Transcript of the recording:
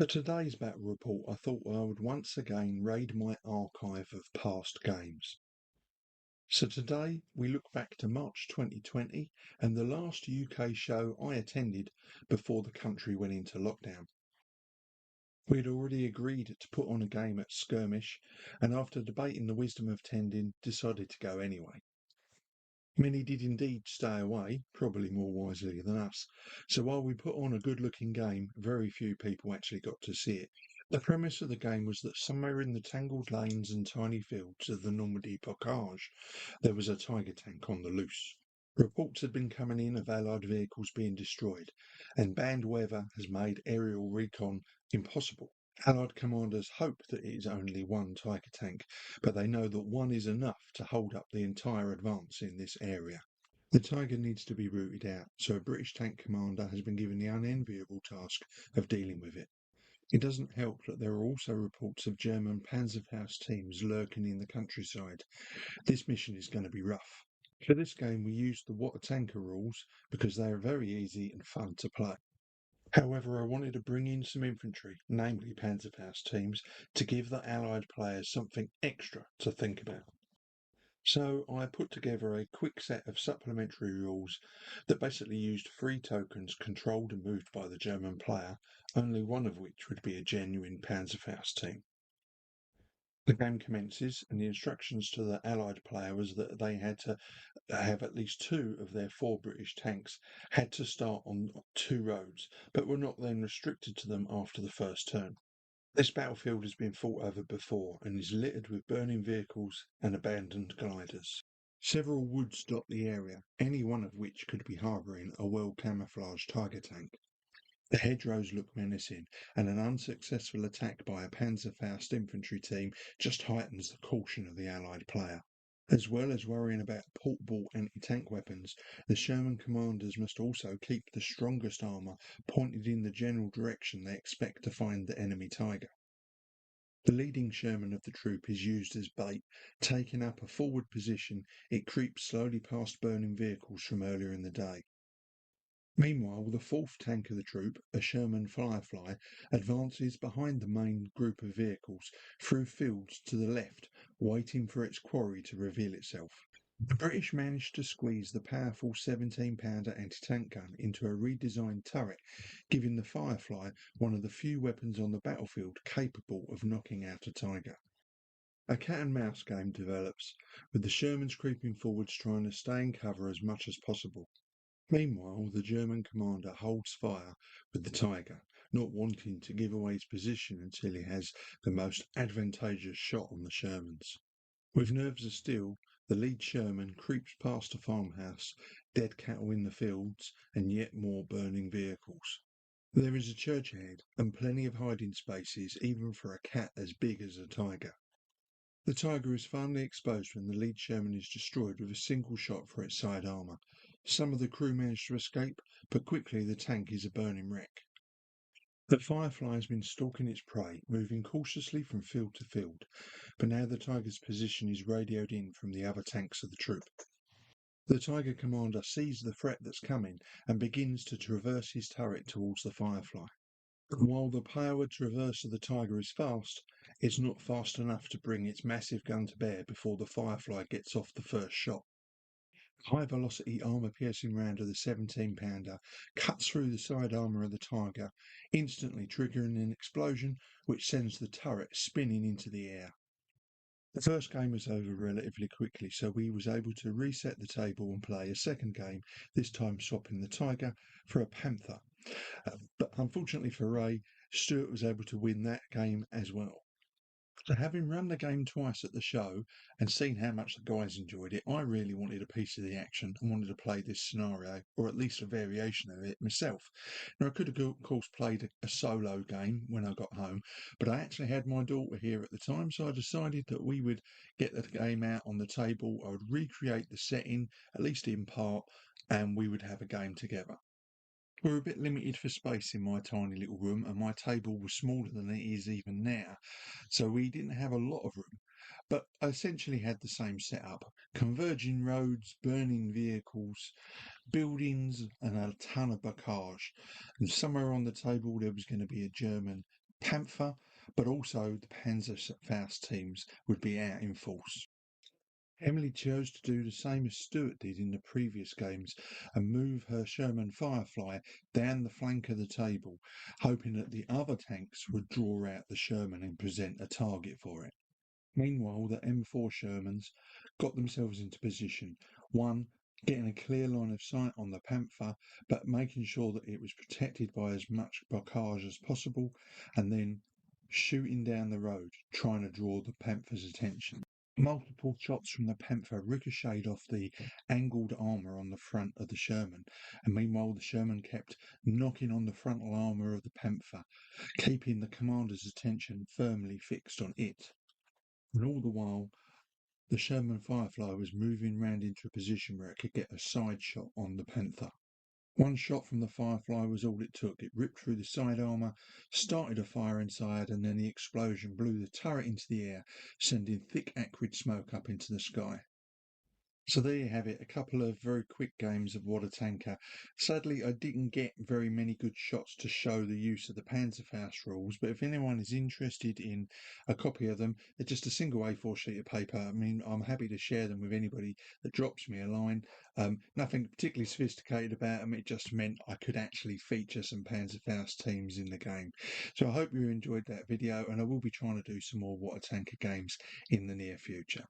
For today's battle report, I thought I would once again raid my archive of past games. So today we look back to March 2020 and the last UK show I attended before the country went into lockdown. We had already agreed to put on a game at Skirmish, and after debating the wisdom of attending, decided to go anyway. Many did indeed stay away, probably more wisely than us. So while we put on a good-looking game, very few people actually got to see it. The premise of the game was that somewhere in the tangled lanes and tiny fields of the Normandy Bocage, there was a tiger tank on the loose. Reports had been coming in of Allied vehicles being destroyed, and bad weather has made aerial recon impossible. Allied commanders hope that it is only one Tiger tank, but they know that one is enough to hold up the entire advance in this area. The Tiger needs to be rooted out, so a British tank commander has been given the unenviable task of dealing with it. It doesn't help that there are also reports of German Panzerfaust teams lurking in the countryside. This mission is going to be rough. For this game we used the What a Tanker rules because they are very easy and fun to play. However, I wanted to bring in some infantry, namely Panzerfaust teams, to give the Allied players something extra to think about. So I put together a quick set of supplementary rules that basically used free tokens controlled and moved by the German player, only one of which would be a genuine Panzerfaust team. The game commences, and the instructions to the Allied player was that they had to have at least two of their four British tanks had to start on two roads, but were not then restricted to them after the first turn. This battlefield has been fought over before and is littered with burning vehicles and abandoned gliders. Several woods dot the area, any one of which could be harbouring a well-camouflaged Tiger tank. The hedgerows look menacing, and an unsuccessful attack by a Panzerfaust infantry team just heightens the caution of the Allied player. As well as worrying about portable anti-tank weapons, the Sherman commanders must also keep the strongest armour pointed in the general direction they expect to find the enemy Tiger. The leading Sherman of the troop is used as bait. Taking up a forward position, it creeps slowly past burning vehicles from earlier in the day. Meanwhile, the fourth tank of the troop, a Sherman Firefly, advances behind the main group of vehicles through fields to the left, waiting for its quarry to reveal itself. The British managed to squeeze the powerful 17-pounder anti-tank gun into a redesigned turret, giving the Firefly one of the few weapons on the battlefield capable of knocking out a Tiger. A cat and mouse game develops, with the Shermans creeping forwards trying to stay in cover as much as possible. Meanwhile, the German commander holds fire with the Tiger, not wanting to give away his position until he has the most advantageous shot on the Shermans. With nerves of steel, the lead Sherman creeps past a farmhouse, dead cattle in the fields, and yet more burning vehicles. There is a church ahead, and plenty of hiding spaces even for a cat as big as a Tiger. The Tiger is finally exposed when the lead Sherman is destroyed with a single shot for its side armour. Some of the crew manage to escape, but quickly the tank is a burning wreck. The Firefly has been stalking its prey, moving cautiously from field to field, but now the Tiger's position is radioed in from the other tanks of the troop. The Tiger commander sees the threat that's coming and begins to traverse his turret towards the Firefly. While the power traverse of the Tiger is fast, it's not fast enough to bring its massive gun to bear before the Firefly gets off the first shot. High-velocity armour-piercing round of the 17-pounder cuts through the side armour of the Tiger, instantly triggering an explosion which sends the turret spinning into the air. The first game was over relatively quickly, so we was able to reset the table and play a second game, this time swapping the Tiger for a Panther. But unfortunately for Ray, Stuart was able to win that game as well. So having run the game twice at the show and seen how much the guys enjoyed it, I really wanted a piece of the action and wanted to play this scenario, or at least a variation of it myself. Now I could have, of course, played a solo game when I got home, but I actually had my daughter here at the time, so I decided that we would get the game out on the table. I would recreate the setting, at least in part, and we would have a game together. We're a bit limited for space in my tiny little room, and my table was smaller than it is even now, so we didn't have a lot of room. But I essentially had the same setup: converging roads, burning vehicles, buildings, and a ton of bocage. And somewhere on the table there was going to be a German Panther, but also the Panzerschreks teams would be out in force. Emily chose to do the same as Stuart did in the previous games and move her Sherman Firefly down the flank of the table, hoping that the other tanks would draw out the Sherman and present a target for it. Meanwhile, the M4 Shermans got themselves into position, one getting a clear line of sight on the Panther, but making sure that it was protected by as much bocage as possible, and then shooting down the road, trying to draw the Panther's attention. Multiple shots from the Panther ricocheted off the angled armour on the front of the Sherman, and meanwhile the Sherman kept knocking on the frontal armour of the Panther, keeping the commander's attention firmly fixed on it. And all the while, the Sherman Firefly was moving round into a position where it could get a side shot on the Panther. One shot from the Firefly was all it took. It ripped through the side armour, started a fire inside, and then the explosion blew the turret into the air, sending thick acrid smoke up into the sky. So there you have it, a couple of very quick games of What a Tanker. Sadly, I didn't get very many good shots to show the use of the Panzerfaust rules, but if anyone is interested in a copy of them, they're just a single A4 sheet of paper. I mean, I'm happy to share them with anybody that drops me a line. Nothing particularly sophisticated about them, it just meant I could actually feature some Panzerfaust teams in the game. So I hope you enjoyed that video, and I will be trying to do some more What a Tanker games in the near future.